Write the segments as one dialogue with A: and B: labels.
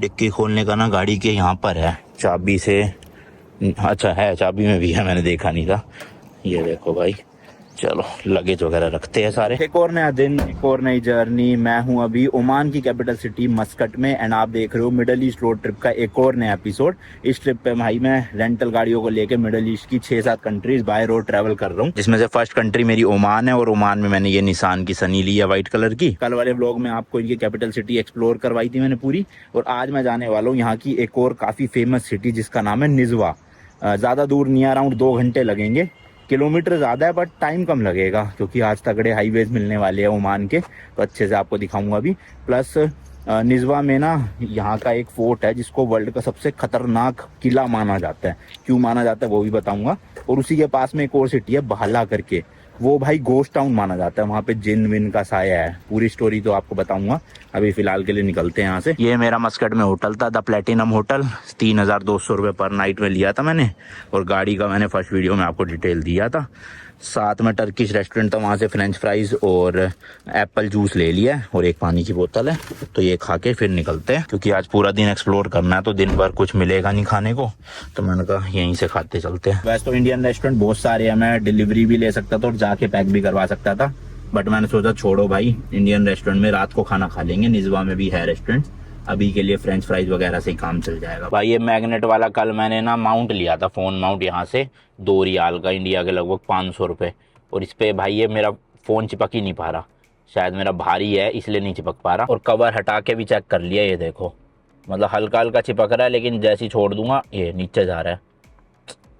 A: Dicky खोलने का ना गाड़ी के यहाँ पर है, चाबी से। अच्छा है, चाबी में भी है, मैंने देखा नहीं था। ये देखो भाई, चलो लगेज वगैरह रखते हैं सारे। एक और नया दिन, एक और नई जर्नी। मैं हूं अभी ओमान की कैपिटल सिटी मस्कट में, एंड आप देख रहे हो मिडल ईस्ट रोड ट्रिप का एक और नया एपिसोड। इस ट्रिप पे भाई मैं रेंटल गाड़ियों को लेके मिडल ईस्ट की 6-7 कंट्रीज बाय रोड ट्रैवल कर रहा हूँ, जिसमें से फर्स्ट कंट्री मेरी ओमान है। और ओमान में मैंने ये निसान की सनी ली है व्हाइट कलर की। कल वाले व्लॉग में आपको इनकी कैपिटल सिटी एक्सप्लोर करवाई थी मैंने पूरी, और आज मैं जाने वाला हूँ यहाँ की एक और काफी फेमस सिटी जिसका नाम है निजवा। ज्यादा दूर नहीं, अराउंड 2 घंटे लगेंगे। किलोमीटर ज़्यादा है बट टाइम कम लगेगा, क्योंकि आज तगड़े हाईवेज मिलने वाले हैं ओमान के, तो अच्छे से आपको दिखाऊंगा अभी। प्लस निजवा में ना यहाँ का एक फोर्ट है जिसको वर्ल्ड का सबसे खतरनाक किला माना जाता है। क्यों माना जाता है वो भी बताऊंगा। और उसी के पास में एक और सिटी है बहला करके, वो भाई गोस्ट टाउन माना जाता है, वहाँ पे जिन विन का साया है। पूरी स्टोरी तो आपको बताऊंगा, अभी फिलहाल के लिए निकलते हैं यहाँ से। ये मेरा मस्कट में होटल था, द प्लेटिनम होटल। 3200 रुपये पर नाइट में लिया था मैंने, और गाड़ी का मैंने फर्स्ट वीडियो में आपको डिटेल दिया था। साथ में टर्किश रेस्टोरेंट था, वहाँ से फ्रेंच फ्राइज और एप्पल जूस ले लिया है, और एक पानी की बोतल है। तो ये खा के फिर निकलते हैं, क्योंकि आज पूरा दिन एक्सप्लोर करना है, तो दिन भर कुछ मिलेगा नहीं खाने को, तो मैंने कहा यहीं से खाते चलते हैं। वैसे तो इंडियन रेस्टोरेंट बहुत सारे हैं, मैं डिलीवरी भी ले सकता था और जाके पैक भी करवा सकता था, बट मैंने सोचा छोड़ो भाई, इंडियन रेस्टोरेंट में रात को खाना खा लेंगे। निजवा में भी है रेस्टोरेंट, अभी के लिए फ्रेंच फ्राइज वगैरह से ही काम चल जाएगा। भाई ये मैग्नेट वाला कल मैंने ना माउंट लिया था, फोन माउंट, यहाँ से 2 रियाल का, इंडिया के लगभग 500 रुपये। और इस पे भाई ये मेरा फ़ोन चिपक ही नहीं पा रहा, शायद मेरा भारी है इसलिए नहीं चिपक पा रहा। और कवर हटा के भी चेक कर लिया, ये देखो, मतलब हल्का हल्का चिपक रहा है, लेकिन जैसे ही छोड़ दूंगा ये नीचे जा रहा है।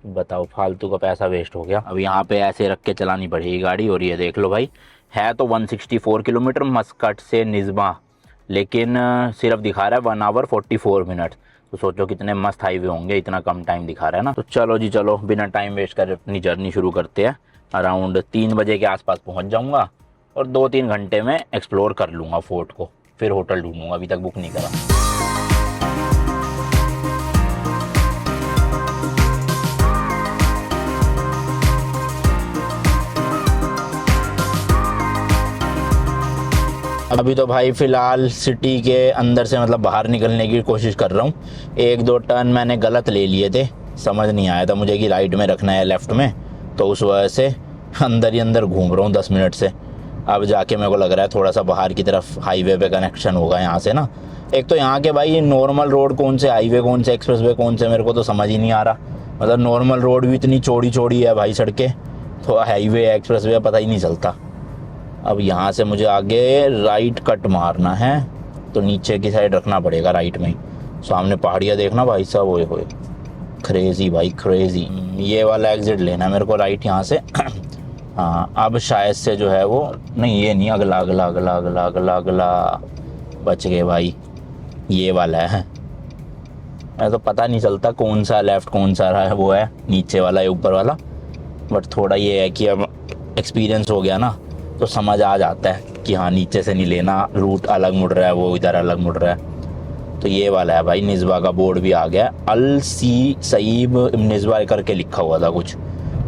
A: बताओ, फालतू का पैसा वेस्ट हो गया। अब यहाँ पे ऐसे रख के चलानी पड़ेगी गाड़ी। और ये देख लो भाई, है तो 164 किलोमीटर मस्कट से निजमा, लेकिन सिर्फ दिखा रहा है 1 आवर 44 मिनट। तो सोचो कितने मस्त हाईवे होंगे, इतना कम टाइम दिखा रहा है ना। तो चलो जी चलो, बिना टाइम वेस्ट कर अपनी जर्नी शुरू करते हैं। अराउंड 3 बजे के आसपास पहुंच जाऊंगा, और 2-3 घंटे में एक्सप्लोर कर लूँगा फोर्ट को, फिर होटल ढूंढूंगा, अभी तक बुक नहीं करा। अभी तो भाई फ़िलहाल सिटी के अंदर से मतलब बाहर निकलने की कोशिश कर रहा हूँ। 1-2 टर्न मैंने गलत ले लिए थे, समझ नहीं आया था मुझे कि राइट में रखना है लेफ़्ट में, तो उस वजह से अंदर ही अंदर घूम रहा हूँ 10 मिनट से। अब जाके मेरे को लग रहा है थोड़ा सा बाहर की तरफ हाईवे पे कनेक्शन होगा यहाँ से ना। एक तो यहाँ के भाई नॉर्मल रोड कौन से, हाईवे कौन से, एक्सप्रेस वे कौन से, मेरे को तो समझ ही नहीं आ रहा। मतलब नॉर्मल रोड भी इतनी चौड़ी चौड़ी है भाई सड़कें, तो हाईवे एक्सप्रेस वे पता ही नहीं चलता। अब यहाँ से मुझे आगे राइट कट मारना है, तो नीचे की साइड रखना पड़ेगा राइट में ही। सामने पहाड़ियाँ देखना भाई साहब, ओए होए, क्रेजी भाई क्रेजी। ये वाला एग्जिट लेना है मेरे को राइट यहाँ से। हाँ, अब शायद से जो है वो, नहीं ये नहीं, अगला अगला अगला अगला अगला अगला, बच गए भाई, ये वाला है। मैं तो पता नहीं चलता कौन सा लेफ़्ट कौन सा रहा है, वो है नीचे वाला या ऊपर वाला। बट थोड़ा ये है कि अब एक्सपीरियंस हो गया ना, तो समझ आ जाता है कि हाँ नीचे से नहीं लेना, रूट अलग मुड़ रहा है, वो इधर अलग मुड़ रहा है। तो ये वाला है भाई, निजवा का बोर्ड भी आ गया, अल सी सईब निजवा करके लिखा हुआ था कुछ।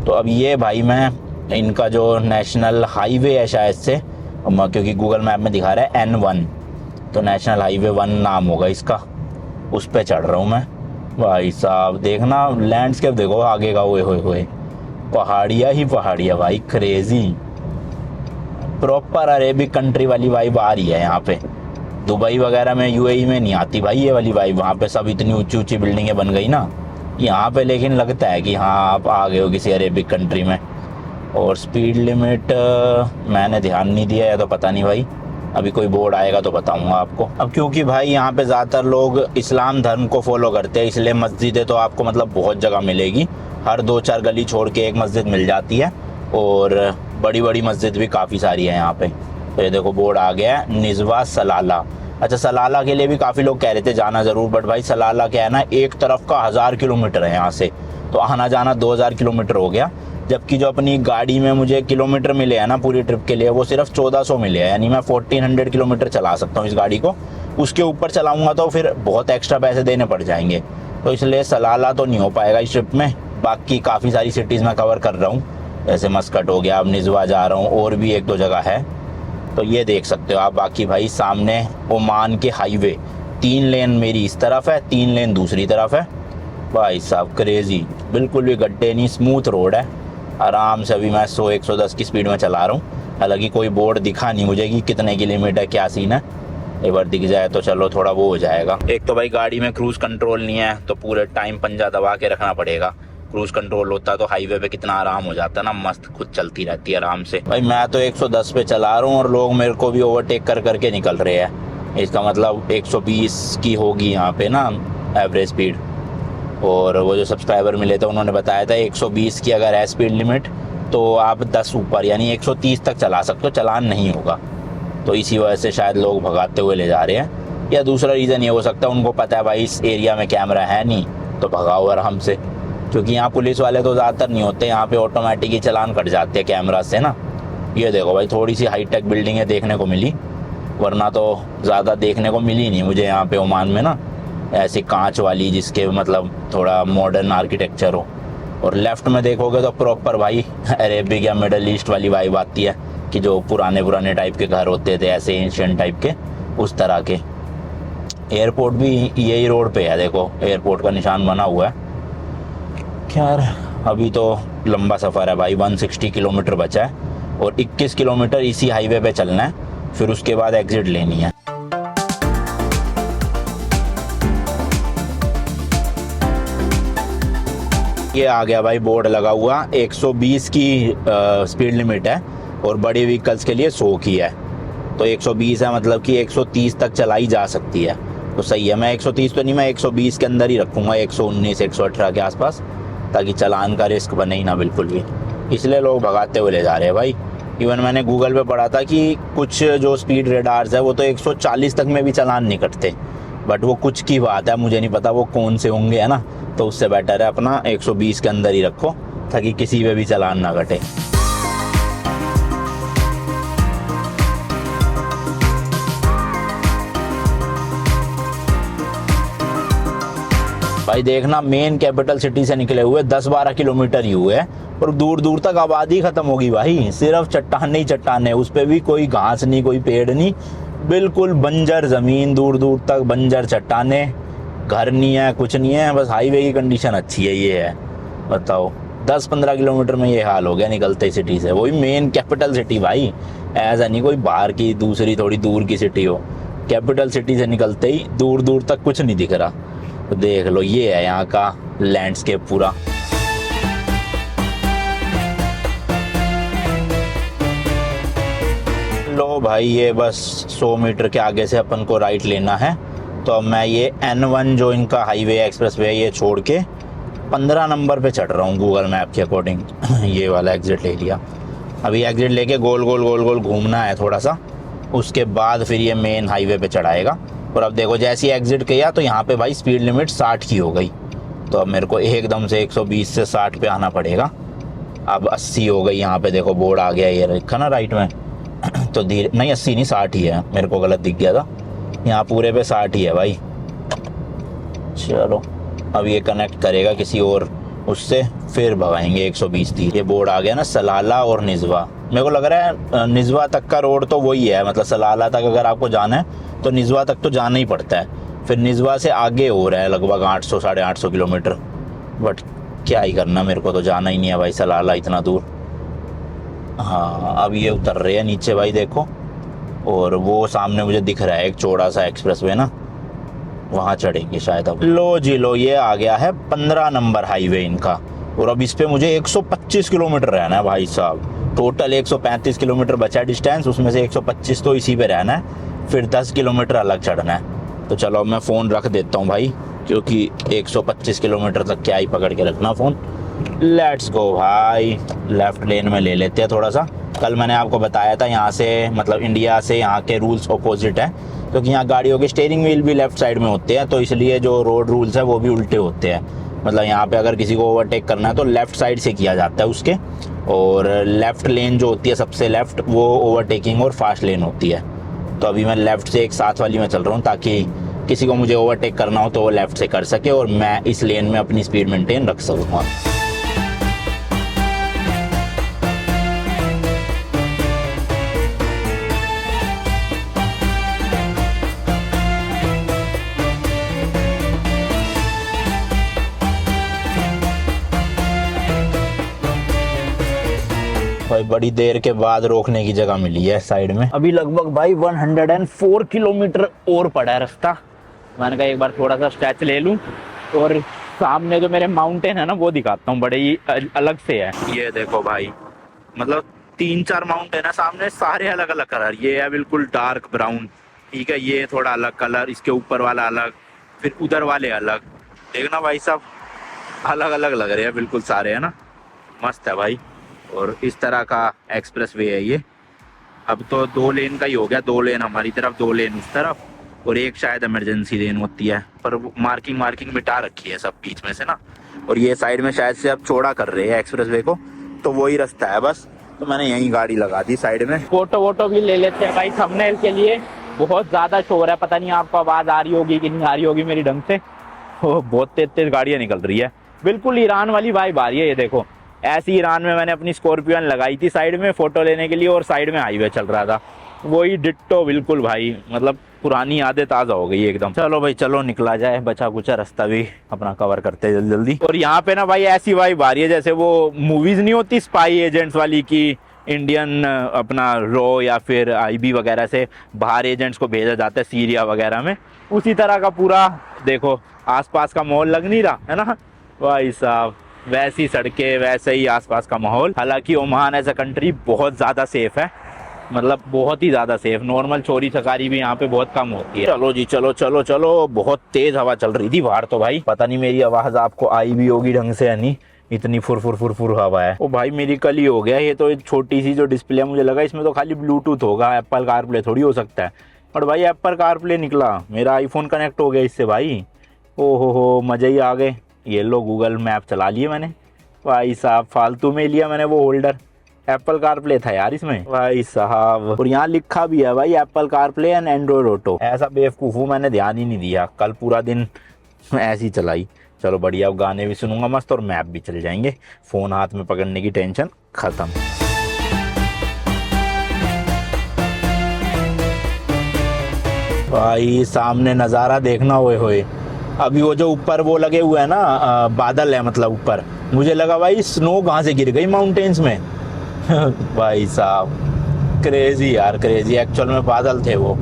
A: तो अब ये भाई मैं इनका जो नेशनल हाईवे है शायद से, क्योंकि गूगल मैप में दिखा रहा है N1, तो नेशनल हाईवे 1 नाम होगा इसका, उस पर चढ़ रहा हूँ मैं। भाई साहब देखना लैंडस्केप देखो आगे का, होए होए होए, पहाड़ियाँ ही पहाड़ियाँ भाई, क्रेजी। प्रॉपर अरेबिक कंट्री वाली वाइब आ रही है यहाँ पे। दुबई वगैरह में, UAE में नहीं आती भाई ये वाली वाइब, वहाँ पे सब इतनी ऊंची ऊंची बिल्डिंगें बन गई ना, यहाँ पे लेकिन लगता है कि हाँ आप आ गए हो किसी अरेबिक कंट्री में। और स्पीड लिमिट मैंने ध्यान नहीं दिया है, तो पता नहीं भाई, अभी कोई बोर्ड आएगा तो बताऊंगा आपको। अब क्योंकि भाई यहाँ पे ज़्यादातर लोग इस्लाम धर्म को फॉलो करते हैं, इसलिए मस्जिदें तो आपको मतलब बहुत जगह मिलेगी, हर 2-4 गली छोड़ के एक मस्जिद मिल जाती है, और बड़ी बड़ी मस्जिद भी काफ़ी सारी है यहाँ पे। तो ये देखो बोर्ड आ गया है, निजवा सलाला। अच्छा, सलाला के लिए भी काफ़ी लोग कह रहे थे जाना ज़रूर, बट भाई सलाला क्या है ना, एक तरफ का 1000 किलोमीटर है यहाँ से, तो आना जाना 2000 किलोमीटर हो गया। जबकि जो अपनी गाड़ी में मुझे किलोमीटर मिले हैं ना पूरी ट्रिप के लिए, वो सिर्फ 1400 मिले हैं, यानी मैं 1400 किलोमीटर चला सकता हूँ इस गाड़ी को। उसके ऊपर चलाऊँगा तो फिर बहुत एक्स्ट्रा पैसे देने पड़ जाएंगे, तो इसलिए सलाला तो नहीं हो पाएगा इस ट्रिप में। बाकी काफ़ी सारी सिटीज़ मैं कवर कर रहा हूँ, जैसे मस्कट हो गया, अब निजवा जा रहा हूँ, और भी 1-2 जगह है, तो ये देख सकते हो आप। बाकी भाई सामने ओमान के हाईवे 3 लेन मेरी इस तरफ है, 3 लेन दूसरी तरफ है। भाई साहब क्रेजी, बिल्कुल भी गड्ढे नहीं, स्मूथ रोड है। आराम से अभी मैं 100-110 की स्पीड में चला रहा हूँ। हालांकि कोई बोर्ड दिखा नहीं मुझे कि कितने की लिमिट है, क्या सीन है। एक बार दिख जाए तो चलो थोड़ा वो हो जाएगा। एक तो भाई गाड़ी में क्रूज कंट्रोल नहीं है, तो पूरे टाइम पंजा दबा के रखना पड़ेगा। क्रूज कंट्रोल होता तो हाईवे पे कितना आराम हो जाता ना, मस्त खुद चलती रहती है आराम से। भाई मैं तो 110 पे चला रहा हूँ और लोग मेरे को भी ओवरटेक कर करके निकल रहे हैं। इसका मतलब 120 की होगी यहाँ पे ना एवरेज स्पीड। और वो जो सब्सक्राइबर मिले थे उन्होंने बताया था 120 की अगर है स्पीड लिमिट तो आप 10 ऊपर यानी 130 तक चला सकते हो, चालान नहीं होगा। तो इसी वजह से शायद लोग भगाते हुए ले जा रहे हैं। या दूसरा रीज़न ये हो सकता है उनको पता है भाई इस एरिया में कैमरा है नहीं, तो भगाओ आराम से। क्योंकि यहाँ पुलिस वाले तो ज़्यादातर नहीं होते, यहाँ पे ऑटोमेटिक ही चालान कट जाते हैं कैमरा से ना। ये देखो भाई थोड़ी सी हाईटेक बिल्डिंगें देखने को मिली, वरना तो ज़्यादा देखने को मिली नहीं मुझे यहाँ पे ओमान में ना, ऐसी कांच वाली जिसके मतलब थोड़ा मॉडर्न आर्किटेक्चर हो। और लेफ्ट में देखोगे तो प्रॉपर भाई अरेबिक या मिडल ईस्ट वाली वाइब आती है कि जो पुराने टाइप के घर होते थे ऐसे एंशिएंट टाइप के, उस तरह के। एयरपोर्ट भी यही रोड पे है, देखो एयरपोर्ट का निशान बना हुआ है। खैर अभी तो लंबा सफ़र है भाई, 160 किलोमीटर बचा है और 21 किलोमीटर इसी हाईवे पे चलना है, फिर उसके बाद एग्जिट लेनी है। ये आ गया भाई बोर्ड लगा हुआ, 120 की स्पीड लिमिट है और बड़ी व्हीकल्स के लिए 100 की है। तो 120 है मतलब कि 130 तक चलाई जा सकती है, तो सही है। मैं 130 तो नहीं, मैं 120 के अंदर ही रखूँगा, 119-118 के आसपास, ताकि चालान का रिस्क बने ही ना बिल्कुल भी। इसलिए लोग भगाते हुए ले जा रहे हैं भाई। इवन मैंने गूगल पे पढ़ा था कि कुछ जो स्पीड रेडार्स है वो तो 140 तक में भी चालान नहीं कटते, बट वो कुछ की बात है, मुझे नहीं पता वो कौन से होंगे, है ना। तो उससे बेटर है अपना 120 के अंदर ही रखो ताकि किसी पे भी चालान ना कटे। भाई देखना मेन कैपिटल सिटी से निकले हुए 10-12 किलोमीटर ही हुए और दूर दूर तक आबादी खत्म होगी भाई, सिर्फ चट्टान ही चट्टान है, उस पर भी कोई घास नहीं, कोई पेड़ नहीं, बिल्कुल बंजर ज़मीन, दूर दूर तक बंजर चट्टाने, घर नहीं है, कुछ नहीं है, बस हाईवे की कंडीशन अच्छी है। ये है, बताओ 10-15 किलोमीटर में ये हाल हो गया निकलते ही सिटी से। वही मेन कैपिटल सिटी भाई, ऐसा नहीं कोई बाहर की दूसरी थोड़ी दूर की सिटी हो, कैपिटल सिटी से निकलते ही दूर दूर तक कुछ नहीं दिख रहा। तो देख लो ये है यहाँ का लैंडस्केप पूरा। लो भाई ये बस 100 मीटर के आगे से अपन को राइट लेना है। तो अब मैं ये N1 जो इनका हाईवे एक्सप्रेस वे ये छोड़ के 15 नंबर पे चढ़ रहा हूँ गूगल मैप के अकॉर्डिंग। ये वाला एग्जिट ले लिया। अभी एग्जिट लेके गोल गोल घूमना है थोड़ा सा, उसके बाद फिर ये मेन हाईवे पे चढ़ाएगा। और अब देखो जैसे ही एग्जिट किया तो यहाँ पे भाई स्पीड लिमिट 60 की हो गई, तो अब मेरे को एकदम से 120 से 60 पे आना पड़ेगा। अब 80 हो गई, यहाँ पे देखो बोर्ड आ गया, ये लिखा ना राइट में तो धीरे नहीं 80 नहीं 60 ही है, मेरे को गलत दिख गया था, यहाँ पूरे पे 60 ही है भाई। चलो अब ये कनेक्ट करेगा किसी और उससे, फिर भगाएंगे 120-30। ये बोर्ड आ गया ना सलाला और निजवा, मेरे को लग रहा है निजवा तक का रोड तो वही है, मतलब सलाला तक अगर आपको जाना है तो निजवा तक तो जाना ही पड़ता है, फिर निजवा से आगे हो रहा है लगभग 800-850 किलोमीटर। बट क्या ही करना, मेरे को तो जाना ही नहीं है भाई सलाला इतना दूर। हाँ अब ये उतर रहे हैं नीचे भाई देखो, और वो सामने मुझे दिख रहा है एक चौड़ा सा एक्सप्रेस वे ना, वहाँ चढ़ेंगे शायद। अब लो जी लो, ये आ गया है 15 नंबर हाईवे इनका, और अब इस पे मुझे 125 किलोमीटर रहना है भाई साहब। टोटल 135 किलोमीटर बचा डिस्टेंस, उसमें से 125 तो इसी पे रहना है, फिर 10 किलोमीटर अलग चढ़ना है। तो चलो मैं फ़ोन रख देता हूँ भाई, क्योंकि 125 किलोमीटर तक क्या ही पकड़ के रखना फ़ोन। लेट्स गो भाई, लेफ़्ट लेन में ले लेते हैं थोड़ा सा। कल मैंने आपको बताया था यहाँ से मतलब इंडिया से यहाँ के रूल्स अपोजिट हैं, क्योंकि यहाँ गाड़ियों के स्टीयरिंग व्हील भी लेफ़्ट साइड में होते हैं, तो इसलिए जो रोड रूल्स है वो भी उल्टे होते हैं। मतलब यहाँ पे अगर किसी को ओवरटेक करना है तो लेफ़्ट साइड से किया जाता है उसके, और लेफ़्ट लेन जो होती है सबसे लेफ़्ट वो ओवरटेकिंग और फास्ट लेन होती है। तो अभी मैं लेफ़्ट से एक साथ वाली में चल रहा हूँ, ताकि किसी को मुझे ओवरटेक करना हो तो वो लेफ़्ट से कर सके और मैं इस लेन में अपनी स्पीड मेंटेन रख सकूँगा। भाई बड़ी देर के बाद रोकने की जगह मिली है साइड में। अभी लगभग भाई 104 किलोमीटर और पड़ा है रास्ता। मैंने कहा एक बार थोड़ा सा स्ट्रेच ले लूं और सामने जो मेरे माउंटेन है ना वो दिखाता हूँ, बड़े ही अलग से है। ये देखो भाई, मतलब 3-4 माउंटेन है सामने, सारे अलग अलग कलर। ये है बिल्कुल डार्क ब्राउन, ठीक है, ये थोड़ा अलग कलर, इसके ऊपर वाला अलग, फिर उधर वाले अलग। देखना भाई साहब, अलग अलग लग रहे हैं बिल्कुल सारे, है ना, मस्त है भाई। और इस तरह का एक्सप्रेस वे है ये। अब तो 2 लेन का ही हो गया, 2 लेन हमारी तरफ, 2 लेन उस तरफ, और एक शायद इमरजेंसी लेन होती है, पर मार्किंग मिटा रखी है सब बीच में से ना। और ये साइड में शायद से अब चौड़ा कर रहे हैं एक्सप्रेस वे को, तो वही रास्ता है बस। तो मैंने यहीं गाड़ी लगा दी साइड में। फोटो वोटो भी ले लेते हैं भाई थंबनेल के लिए। बहुत ज्यादा शोर है, पता नहीं आपको आवाज आ रही होगी कि नहीं आ रही होगी मेरी ढंग से। बहुत तेज तेज गाड़ियां निकल रही है, बिल्कुल ईरान वाली वाइब आ रही है। ये देखो, ऐसी ईरान में मैंने अपनी स्कॉर्पियन लगाई थी साइड में फोटो लेने के लिए, और साइड में हाईवे चल रहा था, वही डिट्टो बिल्कुल भाई। मतलब पुरानी यादें ताज़ा हो गई एकदम। चलो भाई चलो निकला जाए, बचा कुचा रास्ता भी अपना कवर करते हैं जल्दी जल्दी। और यहाँ पे ना भाई ऐसी वाइब आ रही है जैसे वो मूवीज नहीं होती स्पाई एजेंट्स वाली, की इंडियन अपना रॉ या फिर आईबी वगैरह से बाहर एजेंट्स को भेजा जाता है सीरिया वगैरह में, उसी तरह का पूरा देखो आसपास का माहौल लग नहीं रहा है ना भाई साहब। वैसी सड़कें, वैसे ही आसपास का माहौल। हालांकि ओमान एज अ कंट्री बहुत ज़्यादा सेफ है, मतलब बहुत ही ज़्यादा सेफ। नॉर्मल चोरी चकारी भी यहाँ पे बहुत कम होती है। चलो जी चलो चलो चलो, बहुत तेज हवा चल रही थी बाहर तो भाई, पता नहीं मेरी आवाज़ आपको आई भी होगी ढंग से या नहीं, इतनी फुर फुर फुर फुर हवा है। ओ भाई मेरी कल ही हो गया ये तो। छोटी सी जो डिस्प्ले मुझे लगा इसमें तो खाली ब्लूटूथ होगा, एप्पल कारप्ले थोड़ी हो सकता है, और भाई एप्पल कारप्ले निकला, मेरा आईफोन कनेक्ट हो गया इससे भाई। ओ हो मज़े ही आ गए। ये लो गूगल मैप चला लिए मैंने भाई साहब, फालतू में लिया मैंने वो होल्डर, एप्पल कारप्ले था यार इसमें भाई साहब। और यहाँ लिखा भी है भाई Apple CarPlay and Android auto. ऐसा बेवकूफ़ हूँ, मैंने ध्यान ही नहीं दिया, कल पूरा दिन ऐसी चलाई। चलो बढ़िया, गाने भी सुनूंगा मस्त और मैप भी चल जाएंगे, फ़ोन हाथ में पकड़ने की टेंशन ख़त्म। भाई सामने नज़ारा देखना हुए होए। अभी वो जो ऊपर वो लगे हुए हैं ना बादल है, मतलब ऊपर, मुझे लगा भाई स्नो कहाँ से गिर गई माउंटेन्स में। भाई साहब क्रेजी यार क्रेजी, एक्चुअल में बादल थे वो।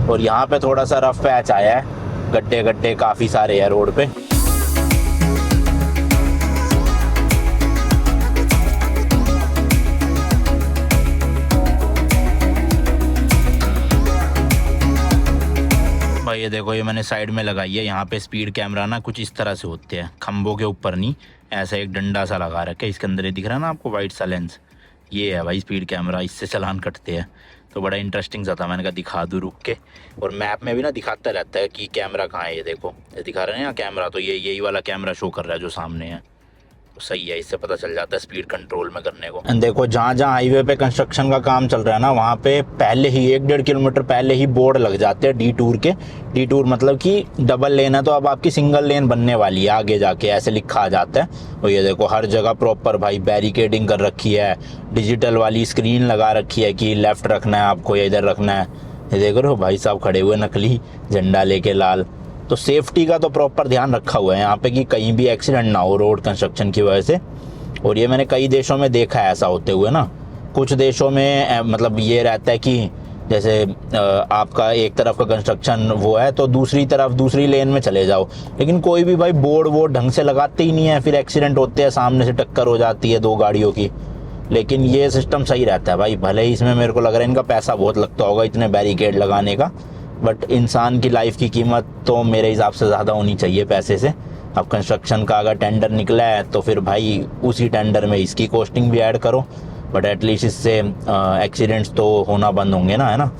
A: और यहाँ पे थोड़ा सा रफ पैच आया है, गड्ढे गड्ढे काफ़ी सारे हैं रोड पे। भाई ये देखो, ये मैंने साइड में लगाई है। यहाँ पे स्पीड कैमरा ना कुछ इस तरह से होते हैं, खंभों के ऊपर नहीं, ऐसा एक डंडा सा लगा रखा है, इसके अंदर ये दिख रहा है ना आपको वाइट सा लेंस, ये है भाई स्पीड कैमरा, इससे चालान कटते हैं। तो बड़ा इंटरेस्टिंग सा था, मैंने कहा दिखा दूँ रुक के। और मैप में भी ना दिखाता रहता है कि कैमरा कहाँ है। ये देखो ये दिखा रहे हैं ना कैमरा, तो ये यही वाला कैमरा शो कर रहा है जो सामने है, तो सही है, इससे पता चल जाता है स्पीड कंट्रोल में करने को। देखो जहाँ जहाँ हाईवे पे कंस्ट्रक्शन का काम चल रहा है ना, वहाँ पे पहले ही 1-1.5 किलोमीटर पहले ही बोर्ड लग जाते हैं डी टूर के। डी टूर मतलब कि डबल लेन है तो अब आपकी सिंगल लेन बनने वाली है आगे जाके, ऐसे लिखा आ जाता है। और ये देखो हर जगह प्रॉपर भाई बैरिकेडिंग कर रखी है, डिजिटल वाली स्क्रीन लगा रखी है कि लेफ्ट रखना है आपको या इधर रखना है। ये देख रहे हो भाई साहब खड़े हुए नकली झंडा लेके लाल। तो सेफ्टी का तो प्रॉपर ध्यान रखा हुआ है यहाँ पे कि कहीं भी एक्सीडेंट ना हो रोड कंस्ट्रक्शन की वजह से। और ये मैंने कई देशों में देखा है ऐसा होते हुए ना। कुछ देशों में मतलब ये रहता है कि जैसे आपका एक तरफ का कंस्ट्रक्शन वो है तो दूसरी तरफ दूसरी लेन में चले जाओ, लेकिन कोई भी भाई बोर्ड ढंग से लगाते ही नहीं है, फिर एक्सीडेंट होते हैं, सामने से टक्कर हो जाती है 2 गाड़ियों की। लेकिन ये सिस्टम सही रहता है भाई, भले ही इसमें मेरे को लग रहा है इनका पैसा बहुत लगता होगा इतने बैरिकेड लगाने का, बट इंसान की लाइफ की कीमत तो मेरे हिसाब से ज़्यादा होनी चाहिए पैसे से। अब कंस्ट्रक्शन का अगर टेंडर निकला है तो फिर भाई उसी टेंडर में इसकी कॉस्टिंग भी ऐड करो, बट एटलीस्ट इससे एक्सीडेंट्स तो होना बंद होंगे ना, है ना।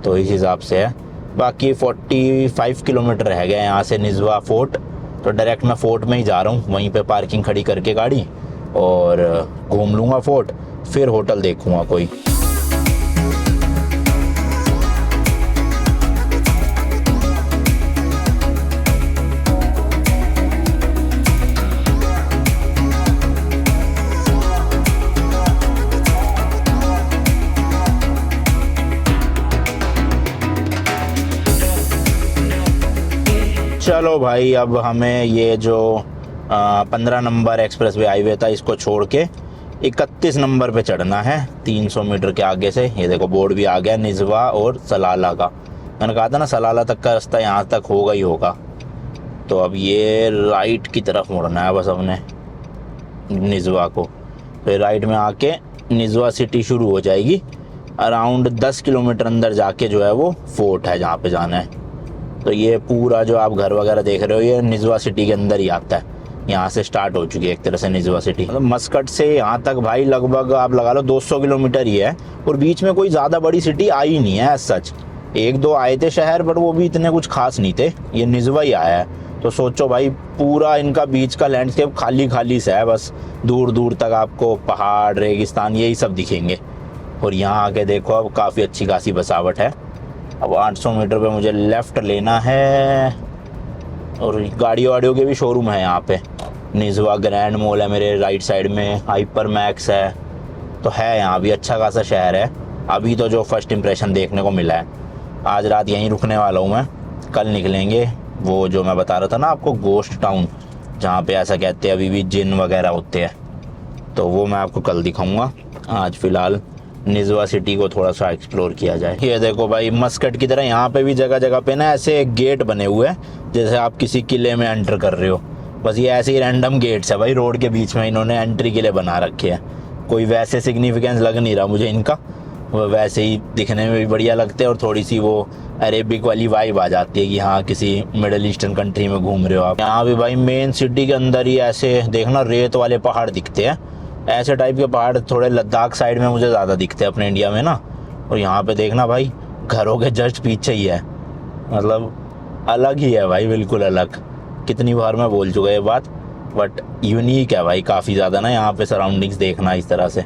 A: तो इस हिसाब से है। बाकी 45 किलोमीटर रह गए यहाँ से निज़वा फोर्ट, तो डायरेक्ट मैं फोर्ट में ही जा रहा हूँ, वहीं पे पार्किंग खड़ी करके गाड़ी और घूम लूँगा फोर्ट, फिर होटल देखूँगा कोई। चलो भाई अब हमें ये जो 15 नंबर एक्सप्रेस वे हाईवे था इसको छोड़ के 31 नंबर पे चढ़ना है 300 मीटर के आगे से। ये देखो बोर्ड भी आ गया निजवा और सलाला का। मैंने कहा था ना सलाला तक का रास्ता यहाँ तक होगा ही होगा। तो अब ये राइट की तरफ मुड़ना है बस हमने निजवा को। फिर राइट में आके निजवा सिटी शुरू हो जाएगी। अराउंड 10 किलोमीटर अंदर जाके जो है वो फोर्ट है जहाँ पे जाना है। तो ये पूरा जो आप घर वगैरह देख रहे हो ये निजवा सिटी के अंदर ही आता है। यहाँ से स्टार्ट हो चुकी है एक तरह से निजवा सिटी। मतलब मस्कट से यहाँ तक भाई लगभग आप लगा लो 200 किलोमीटर ही है। और बीच में कोई ज़्यादा बड़ी सिटी आई नहीं है सच। एक दो आए थे शहर बट वो भी इतने कुछ खास नहीं थे। ये निजवा ही आया है। तो सोचो भाई पूरा इनका बीच का लैंडस्केप खाली खाली सा है। बस दूर दूर तक आपको पहाड़ रेगिस्तान यही सब दिखेंगे। और यहाँ आके देखो अब काफ़ी अच्छी खासी बसावट है। अब 800 मीटर पे मुझे लेफ़्ट लेना है। और गाड़ियों वाड़ियों के भी शोरूम है यहाँ पे। निजवा ग्रैंड मॉल है मेरे राइट साइड में, हाइपर मैक्स है। तो है यहाँ भी अच्छा खासा शहर है। अभी तो जो फर्स्ट इम्प्रेशन देखने को मिला है। आज रात यहीं रुकने वाला हूँ मैं। कल निकलेंगे वो जो मैं बता रहा था ना आपको गोस्ट टाउन, जहाँ पे ऐसा कहते हैं अभी भी जिन वगैरह होते हैं। तो वो मैं आपको कल दिखाऊंगा। आज फ़िलहाल निजवा सिटी को थोड़ा सा एक्सप्लोर किया जाए। ये देखो भाई मस्कट की तरह यहाँ पे भी जगह जगह पे ना ऐसे गेट बने हुए हैं जैसे आप किसी किले में एंटर कर रहे हो। बस ये ऐसे ही रैंडम गेट्स है भाई रोड के बीच में इन्होंने एंट्री के लिए बना रखे हैं। कोई वैसे सिग्निफिकेंस लग नहीं रहा मुझे इनका। वो वैसे ही दिखने में भी बढ़िया लगते हैं और थोड़ी सी वो अरेबिक वाली वाइब आ जाती है कि हाँ किसी मिडल ईस्टर्न कंट्री में घूम रहे हो आप। यहाँ भी भाई मेन सिटी के अंदर ही ऐसे देखना रेत वाले पहाड़ दिखते हैं। ऐसे टाइप के पहाड़ थोड़े लद्दाख साइड में मुझे ज़्यादा दिखते हैं अपने इंडिया में ना। और यहाँ पे देखना भाई घरों के जस्ट पीछे ही है। मतलब अलग ही है भाई, बिल्कुल अलग। कितनी बार मैं बोल चुका ये बात बट यूनिक है भाई काफ़ी ज़्यादा ना यहाँ पे सराउंडिंग्स देखना इस तरह से।